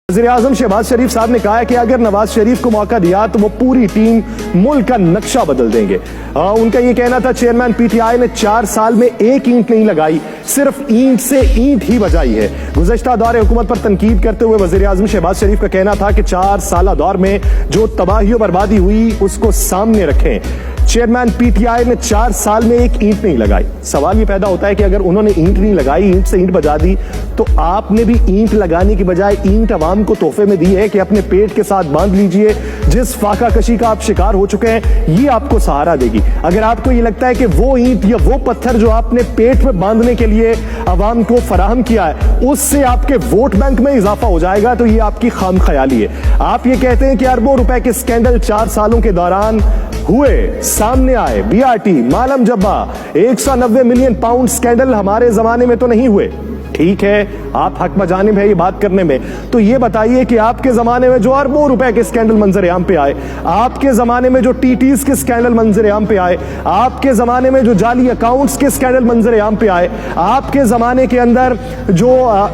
वज़ीर-ए-आज़म शहबाज शरीफ साहब ने कहा है कि अगर नवाज शरीफ को मौका दिया तो वो पूरी टीम मुल्क का नक्शा बदल देंगे। उनका ये कहना था, चेयरमैन पीटीआई ने 4 साल में एक ईंट नहीं लगाई, सिर्फ ईंट से ईंट ही बजाई है। गुज़श्ता दौर हुकूमत पर तनकीद करते हुए वज़ीर-ए-आज़म शहबाज शरीफ का कहना था कि 4 साल दौर में जो तबाही और बर्बादी हुई उसको सामने रखें। चेयरमैन पीटीआई ने 4 साल में एक ईंट नहीं लगाई। सवाल ये पैदा होता है कि अगर उन्होंने ईंट नहीं लगाई, ईंट से ईंट बजा दी, तो आपने भी ईंट लगाने की बजाय ईंट अवाम को तोहफे में दी है कि अपने पेट के साथ बांध लीजिए। जिस फाका कशी का आप शिकार हो चुके हैं, ये आपको सहारा देगी। अगर आपको ये लगता है कि वो ईंट या वो पत्थर जो आपने पेट में बांधने के लिए अवाम को फराहम किया है, उससे आपके वोट बैंक में इजाफा हो जाएगा, तो ये आपकी खाम ख्याली है। आप ये कहते हैं कि अरबों रुपए के स्कैंडल 4 सालों के दौरान हुए, सामने आए। बीआरटी, मालम जब्बा, 190 मिलियन पाउंड स्कैंडल हमारे जमाने में तो नहीं हुए। ठीक है, आप हक मजानिब है ये बात करने में, तो ये बताइए कि आपके जमाने में जो अरबों रुपए के स्कैंडल मंजर आम पे आए, आपके जमाने में जो टीटीज के स्कैंडल मंजर आम पे आए, आपके जमाने में जो जाली अकाउंट्स के स्कैंडल मंजर आम पे आए, आपके जमाने के अंदर जो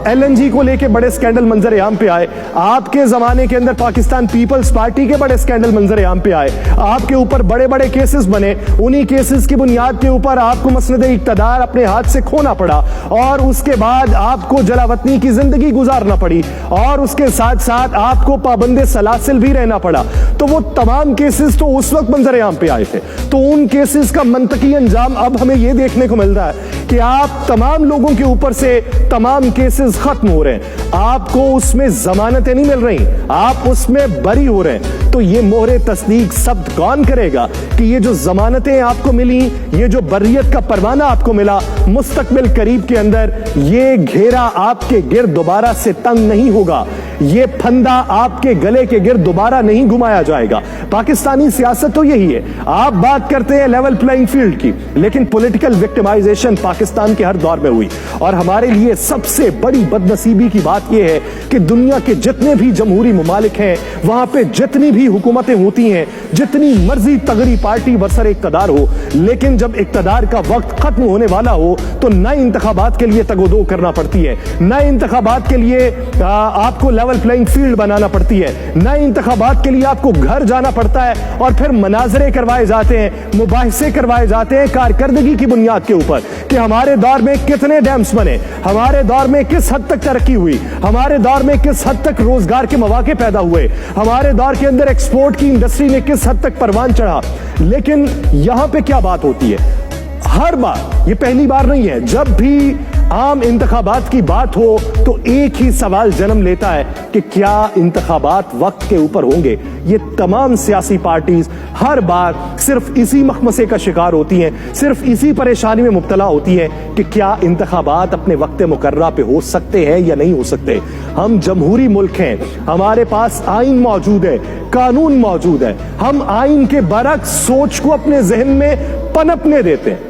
एलएनजी को लेके बड़े स्कैंडल मंजर आम पे आए, आपके जमाने के अंदर पाकिस्तान पीपल्स पार्टी के बड़े स्कैंडल मंजर आम पे आए, आपके ऊपर बड़े बड़े केसेस बने, उन्हीं केसेस की बुनियाद के ऊपर आपको मसनद इक्तदार अपने हाथ से खोना पड़ा और उसके बाद आपको जलावतनी की जिंदगी गुजारना पड़ी और उसके साथ साथ आपको पाबंदे सलासिल भी रहना पड़ा। तो वो तमाम केसेस तो उस वक्त मंजर आम पे आए थे, तो उन केसेस का मंतकी अंजाम अब हमें ये देखने को मिल रहा है कि आप तमाम लोगों के ऊपर से तमाम केसेस खत्म हो रहे हैं, आपको उसमें जमानतें नहीं मिल रही, आप उसमें बरी हो रहे हैं। तो ये मोहरे तस्दीक शब्द कौन करेगा कि ये जो जमानतें आपको मिली, ये जो बर्रियत का परवाना आपको मिला, मुस्तकबिल करीब के अंदर ये घेरा आपके गिर्द दोबारा से तंग नहीं होगा, ये फंदा आपके गले के गिर्द दोबारा नहीं घुमाया जाएगा। पाकिस्तानी सियासत तो यही है। आप बात करते हैं लेवल प्लेइंग फील्ड की, लेकिन पॉलिटिकल विक्टिमाइजेशन पाकिस्तान के हर दौर में हुई। और हमारे लिए सबसे बड़ी बदनसीबी की बात यह है कि दुनिया के जितने भी जमहूरी ममालिक हैं, वहां पे जितनी भी हुकूमतें होती हैं, जितनी मर्जी तगड़ी पार्टी बरसर इक्तदार हो, लेकिन जब इक्तदार का वक्त खत्म होने वाला हो तो नए इंतखाबात के लिए तगोदो करना पड़ती है, नए इंतखाबात के लिए आपको लेवल प्लेइंग फील्ड बनाना पड़ती है, नए इंतखाबात के लिए आपको घर जाना पड़ता है और फिर मनाजरे करवाए जाते हैं, मुबाहिसे करवाए जाते हैं कारकर्दगी की बुनियाद के ऊपर कि हमारे दौर में कितने डैम्स बने, हमारे दौर में किस हद तक तरक्की हुई, हमारे दौर में किस हद तक रोजगार के मौके पैदा हुए, हमारे दौर के अंदर एक्सपोर्ट की इंडस्ट्री ने किस हद तक परवान चढ़ा। लेकिन यहां पे क्या बात होती है, हर बार, ये पहली बार नहीं है, जब भी आम इंतखाबात की बात हो तो एक ही सवाल जन्म लेता है कि क्या इंतखाबात वक्त के ऊपर होंगे। ये तमाम सियासी पार्टीज हर बार सिर्फ इसी मखमसे का शिकार होती हैं, सिर्फ इसी परेशानी में मुब्तला होती हैं कि क्या इंतखाबात अपने वक्त मुकर्रा पे हो सकते हैं या नहीं हो सकते। हम जमहूरी मुल्क हैं, हमारे पास आइन मौजूद है, कानून मौजूद है, हम आइन के बरक्स सोच को अपने जहन में पनपने देते हैं।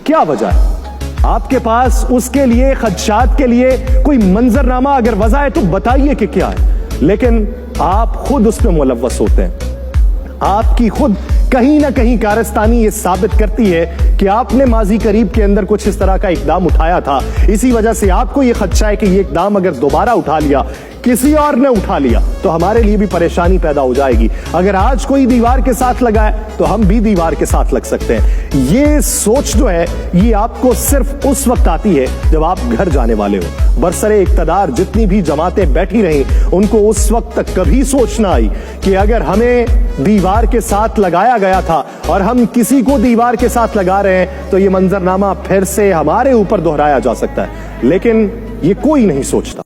क्या वजह है? आपके पास उसके लिए, खदशात के लिए कोई मंजरनामा अगर वजह है तो बताइए कि क्या है। लेकिन आप खुद उसमें मुलव्वस होते हैं। आपकी खुद कहीं ना कहीं कारस्तानी ये साबित करती है कि आपने माजी करीब के अंदर कुछ इस तरह का इकदाम उठाया था। इसी वजह से आपको ये खदशा है कि ये इकदाम अगर दोबारा उठा लिया, किसी और ने उठा लिया, तो हमारे लिए भी परेशानी पैदा हो जाएगी। अगर आज कोई दीवार के साथ लगा है तो हम भी दीवार के साथ लग सकते हैं। ये सोच जो है, ये आपको सिर्फ उस वक्त आती है जब आप घर जाने वाले हो। बरसरे इक्तदार जितनी भी जमातें बैठी रहीं, उनको उस वक्त तक कभी सोच ना आई कि अगर हमें दीवार के साथ लगाया गया था और हम किसी को दीवार के साथ लगा रहे हैं तो ये मंजरनामा फिर से हमारे ऊपर दोहराया जा सकता है। लेकिन ये कोई नहीं सोचता।